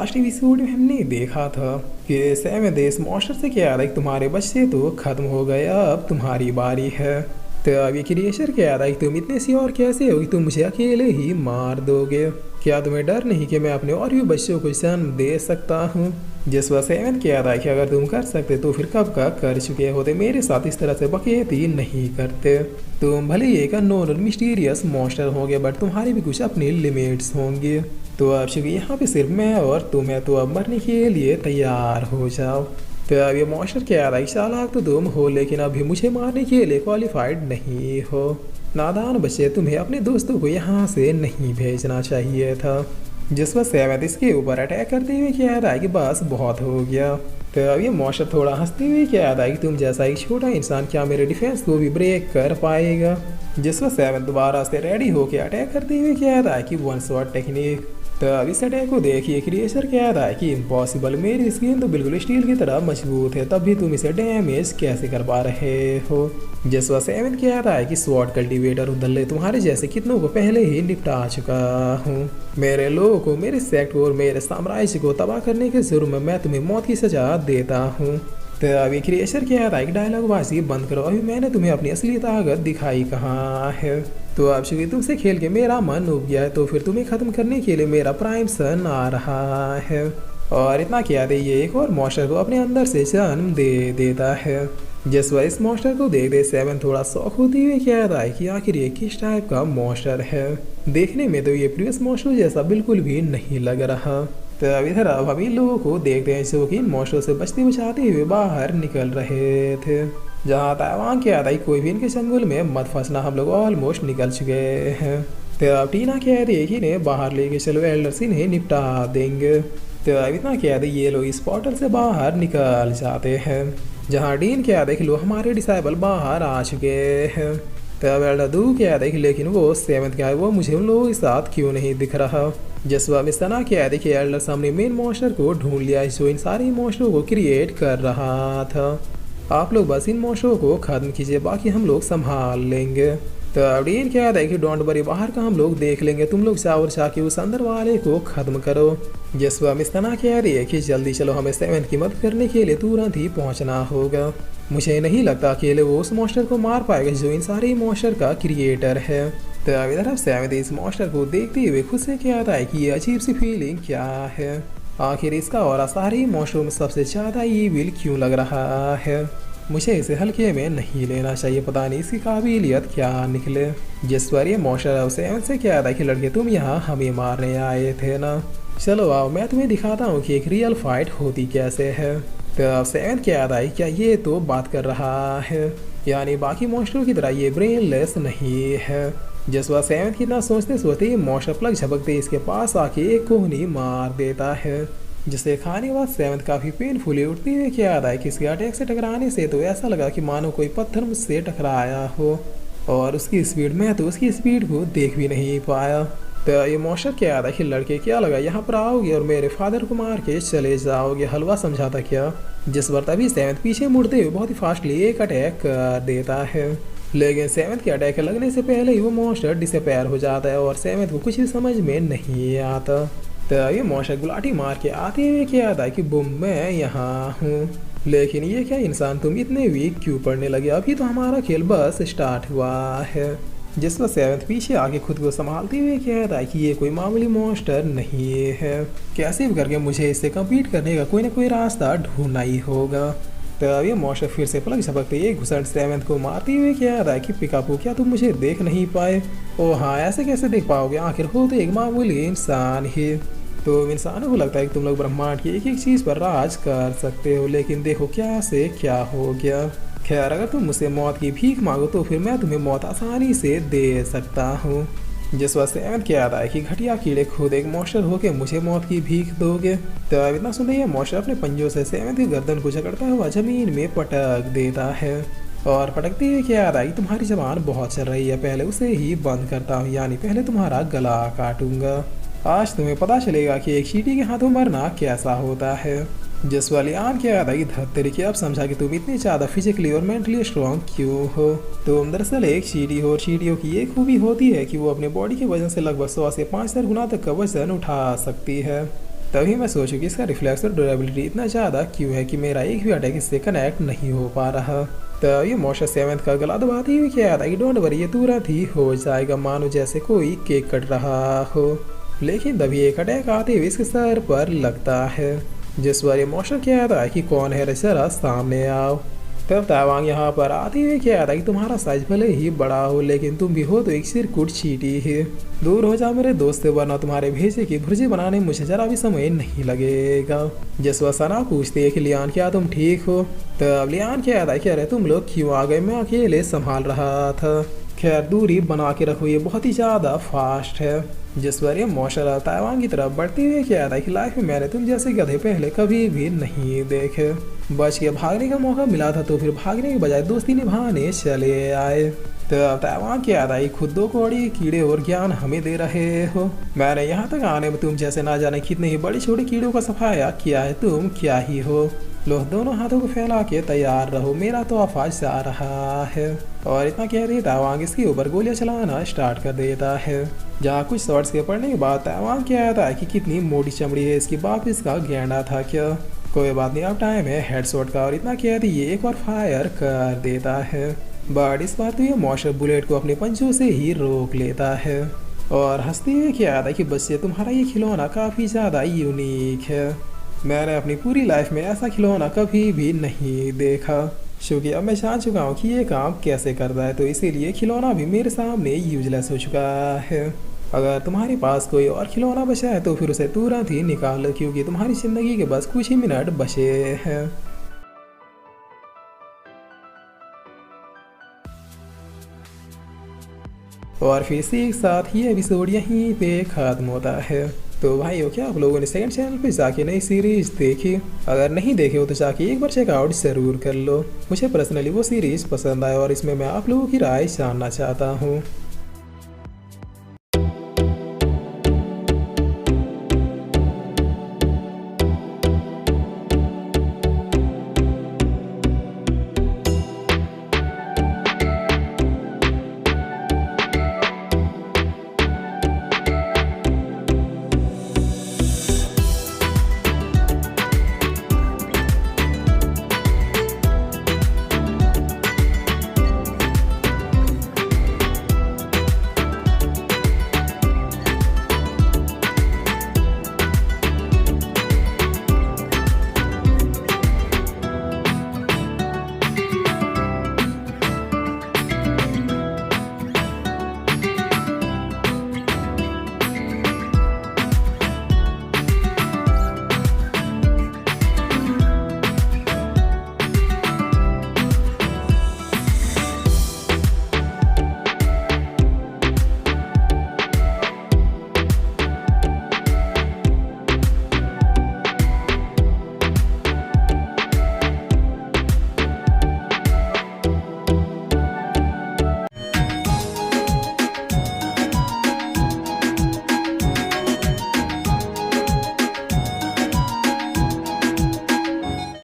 Last episode में हमने देखा था कि सेवन देश मॉन्स्टर से क्या था कि तुम्हारे बच्चे तो खत्म हो गए, अब तुम्हारी बारी है। तो अब ये क्रिएचर क्या था कि तुम इतने श्योर कैसे हो कि तुम मुझे अकेले ही मार दोगे? क्या तुम्हें डर नहीं कि मैं अपने और भी बच्चों को जन्म दे सकता हूँ? जिस वजह सेवन कह रहा है कि अगर तुम कर सकते तो फिर कब का कर चुके होते, मेरे साथ इस तरह से बकैती नहीं करते। तुम भले ही एक अननोन और मिस्टीरियस मॉन्स्टर होंगे, बट तुम्हारी भी कुछ अपनी लिमिट्स होंगी। तो अब चूंकि यहाँ पे सिर्फ मैं और तुम है, तो अब मरने के लिए तैयार हो जाओ। तो अब ये मॉन्स्टर कह रहा है चालाक तो तुम हो, लेकिन अभी मुझे मारने के लिए क्वालिफाइड नहीं हो। नादान बच्चे, तुम्हें अपने दोस्तों को यहाँ से नहीं भेजना चाहिए था। जिस वक्त सेवन इसके ऊपर अटैक करते हुए कह रहा है कि बस बहुत हो गया। तो अब ये मॉन्स्टर थोड़ा हंसते हुए कह रहा है कि तुम जैसा एक छोटा इंसान क्या मेरे डिफेंस को भी ब्रेक कर पाएगा? जिस वक्त सेवन दोबारा से रेडी होकर अटैक करते हुए कह रहा है कि वन शॉट टेक्निक। तो अब इस अटैक को देखिए क्रिएचर कह रहा है कि इम्पॉसिबल, मेरी स्किन तो बिल्कुल स्टील की तरह मजबूत है, तब भी तुम इसे डैमेज कैसे कर पा रहे हो? जिस वक्त सेवन कह रहा है कि स्वॉर्ड कल्टीवेटर उदल्ले तुम्हारे जैसे कितनों को पहले ही निपटा चुका हूँ। मेरे लोगों को, मेरे सेक्ट और मेरे साम्राज्य को तबाह करने के जुर्म में मैं तुम्हें मौत की सजा देता हूँ। तो अभी क्रिएचर कह रहा है कि डायलॉग बाजी बंद करो, अभी मैंने तुम्हें अपनी असली ताकत दिखाई कहाँ है? तो अब चूंकि तुमसे खेल के मेरा मन उब गया है, तो फिर तुम्हें खत्म करने के लिए मेरा प्राइम सन आ रहा है। और इतना क्या दे, ये एक और मॉन्स्टर को अपने अंदर से जन्म दे देता है। जिस वह इस मॉन्स्टर को देख दे सेवन थोड़ा शौक होते हुए कह रहा है कि आखिर ये किस टाइप का मॉन्स्टर है? देखने में तो ये प्रीवियस मॉन्स्टर जैसा बिल्कुल भी नहीं लग रहा। तो अब इधर अब हम इन लोगों को देखते हैं जो कि इन मॉन्स्टरों से बचते बचाते हुए बाहर निकल रहे थे। जहाँ ताइवान के आता कोई भी इनके चंगुल में मत फंसना, हम लोग ऑलमोस्ट निकल चुके हैं। तो अब टीना कह रही है कि इन्हें बाहर लेके चलो, एल्डर्स इन्हें निपटा देंगे। तो अब इतना कह दे ये लोग इस पोर्टल से बाहर निकल जाते हैं। जहाँ डीन कह देख लो हमारे डिसाइबल बाहर आ चुके हैं। तो अब एल्डर दू कह देख लेकिन वो सेवंथ का है, वो मुझे उन लोगों के साथ क्यों नहीं दिख रहा? जसवा में सना कह देखिए एल्डर सामने मेन मॉन्स्टर को ढूंढ लिया जो इन सारे मॉन्स्टरों को क्रिएट कर रहा था। आप लोग बस इन मॉन्स्टरों को खत्म कीजिए, बाकी हम लोग संभाल लेंगे। तो डीन क्या है कि डोंट वरी, बाहर का हम लोग देख लेंगे, तुम लोग जाओ और जाके उस अंदर वाले को खत्म करो। जसवा मिस्तना कह रही है कि जल्दी चलो, हमें सेवन की मदद करने के लिए तुरंत ही पहुंचना होगा। मुझे नहीं लगता अकेले वो उस मॉन्स्टर को मार पाएगा जो इन सारे मॉन्स्टर का क्रिएटर है। तो अब इधर सेवन इस मॉन्स्टर को देखते हुए खुद से क्या आता है कि ये अजीब सी फीलिंग क्या है? आखिर इसका और सारे मॉन्स्टरों में सबसे ज़्यादा ईविल क्यों लग रहा है? मुझे इसे हल्के में नहीं लेना चाहिए, पता नहीं इसकी काबिलियत क्या निकले। जिस पर ये मॉन्स्टर सेवन से क्या था कि लड़के तुम यहाँ हमें मारने आए थे ना, चलो आओ मैं तुम्हें दिखाता हूँ कि एक रियल फाइट होती कैसे है। तो अब सेवन क्या था क्या ये तो बात कर रहा है, यानी बाकी मॉन्स्टरों की तरह ये ब्रेनलेस नहीं है। जिस वह सेवन कितना सोचते सोचते मॉन्स्टर प्लग झपकते इसके पास आके एक कोहनी मार देता है, जिसे खाने के बाद सेवन काफ़ी पेनफुली उठती हुई क्या आता है कि इसके अटैक से टकराने से तो ऐसा लगा कि मानो कोई पत्थर मुझसे टकराया हो, और उसकी स्पीड में तो उसकी स्पीड को देख भी नहीं पाया। तो ये मॉन्स्टर क्या आता है कि लड़के क्या लगा यहाँ पर आओगे और मेरे फादर को मार के चले जाओगे, हलवा समझा था क्या? जिस पर तभी सेवन पीछे मुड़ते हुए बहुत ही फास्टली एक अटैक कर देता है, लेकिन सेवन के अटैक लगने से पहले ही वो मॉन्स्टर डिसअपेयर हो जाता है और सेवन को कुछ भी समझ में नहीं आता। तो ये मॉन्स्टर गुलाटी मार के आते हुए क्या आता है कि बुम मैं यहाँ हूँ, लेकिन ये क्या इंसान तुम इतने वीक क्यों पड़ने लगे? अभी तो हमारा खेल बस स्टार्ट हुआ है। जिस पर सेवंथ पीछे आके खुद को संभालते हुए कहता है कि ये कोई मामूली मॉन्स्टर नहीं है, कैसे भी करके मुझे इससे कम्पीट करने का कोई ना कोई रास्ता ढूंढना ही होगा। तो अब ये मॉन्स्टर फिर से पलक झपकते एक घुसट सेवंथ को मारते हुए कहता है कि पिकापू क्या तुम मुझे देख नहीं पाए? ओ हाँ, ऐसे कैसे देख पाओगे, आखिर हो तो एक मामूली इंसान ही। तो इंसानों को लगता है कि तुम लोग ब्रह्मांड की एक एक चीज़ पर राज कर सकते हो, लेकिन देखो क्या से क्या हो गया। खैर अगर तुम मुझसे मौत की भीख मांगो तो फिर मैं तुम्हें मौत आसानी से दे सकता हूँ। जिस वक्त सेवन क्या आता है कि घटिया कीड़े खुद एक मॉन्स्टर होके मुझे मौत की भीख दोगे। तो अब इतना सुनते ही मॉन्स्टर अपने पंजों से सेवन की गर्दन को जकड़ता हुआ जमीन में पटक देता है, और पटकते हुए क्या आता है कि तुम्हारी जबान बहुत चल रही है, पहले उसे ही बंद करता हूँ, यानी पहले तुम्हारा गला काटूंगा। आज तुम्हें पता चलेगा कि एक चींटी के हाथों मरना कैसा होता है। जिस वाली आन क्या आता है कि धत्तरी की अब समझा कि तुम इतनी ज़्यादा फिजिकली और मेंटली स्ट्रॉन्ग क्यों हो। तुम दरअसल एक चींटी हो, और चींटियों की ये खूबी होती है कि वो अपने बॉडी के वजन से लगभग 100 से 5,000 गुना तक का वजन उठा सकती है। तभी मैं सोचूं कि इसका रिफ्लेक्स और ड्यूरेबिलिटी इतना ज़्यादा क्यों है कि मेरा एक भी अटैक इससे कनेक्ट नहीं हो पा रहा। तब ये मॉन्स्टर 7 का गला दबाती हुई कह रहा कि डोंट वरी, ये तुरंत ही हो जाएगा, मानो जैसे कोई केक कट रहा हो। लेकिन तभी एक अटैक आते हुए इसके सर पर लगता है, जिस पर ये मॉन्स्टर कहता है कि कौन है रे, जरा सामने आओ। तब तावांग यहाँ पर आते हुए कहता है कि तुम्हारा साइज भले ही बड़ा हो, लेकिन तुम भी हो तो एक सिरकुट चींटी है। दूर हो जाओ मेरे दोस्त, वरना तुम्हारे भेजे की भुर्जी बनाने में मुझे जरा भी समय नहीं लगेगा। जिस वक्त सना पूछती है कि लियान क्या तुम ठीक हो, तब लियान कहता है कि अरे तुम लोग क्यों आ गए, मैं अकेले संभाल रहा था। खैर दूरी बना के रखो, ये बहुत ही ज़्यादा फास्ट है। जिस पर ये मॉन्स्टर ताइवान की तरफ बढ़ते हुए कहता है कि लाइफ में मैंने तुम जैसे गधे पहले कभी भी नहीं देखे। बच के भागने का मौका मिला था तो फिर भागने के बजाय दोस्ती निभाने चले आए। तो ताइवान कहता है खुद दो कौड़ी कीड़े और ज्ञान हमें दे रहे हो। मैंने यहाँ तक आने में तुम जैसे ना जाने कितने ही बड़े छोटे कीड़ों का सफाया किया है, तुम क्या ही हो। लो दोनों हाथों को फैला के तैयार रहो, मेरा तो आवाज जा रहा है। और इतना कह रही ताइवान इसके ऊपर गोलियां चलाना स्टार्ट कर देता है। जहाँ कुछ शॉट्स के पड़ने के बाद ताइवान कहता है कि कितनी मोटी चमड़ी है इसकी, बाप इसका गेंडा था क्या। कोई बात नहीं, अब टाइम है हेडशॉट का। और इतना कहती ये एक बार फायर कर देता है, बट इस बार तो ये मॉन्स्टर बुलेट को अपने पंचों से ही रोक लेता है। और हंसते हुए कहता है कि बच्चे तुम्हारा ये खिलौना काफ़ी ज़्यादा यूनिक है, मैंने अपनी पूरी लाइफ में ऐसा खिलौना कभी भी नहीं देखा। क्योंकि अब मैं जान चुका हूँ कि ये काम कैसे करता है, तो इसीलिए खिलौना भी मेरे सामने यूजलेस हो चुका है। अगर तुम्हारे पास कोई और खिलौना बचा है तो फिर उसे तुरंत ही निकाल लो, क्योंकि तुम्हारी ज़िंदगी के बस कुछ ही मिनट बचे हैं। और फिर से एक साथ ये एपिसोड यहीं पे ख़त्म होता है। तो भाइयों, क्या आप लोगों ने सेकंड चैनल पे जाके नई सीरीज देखी? अगर नहीं देखे हो तो जाके एक बार चेकआउट ज़रूर कर लो। मुझे पर्सनली वो सीरीज पसंद आया और इसमें मैं आप लोगों की राय जानना चाहता हूँ।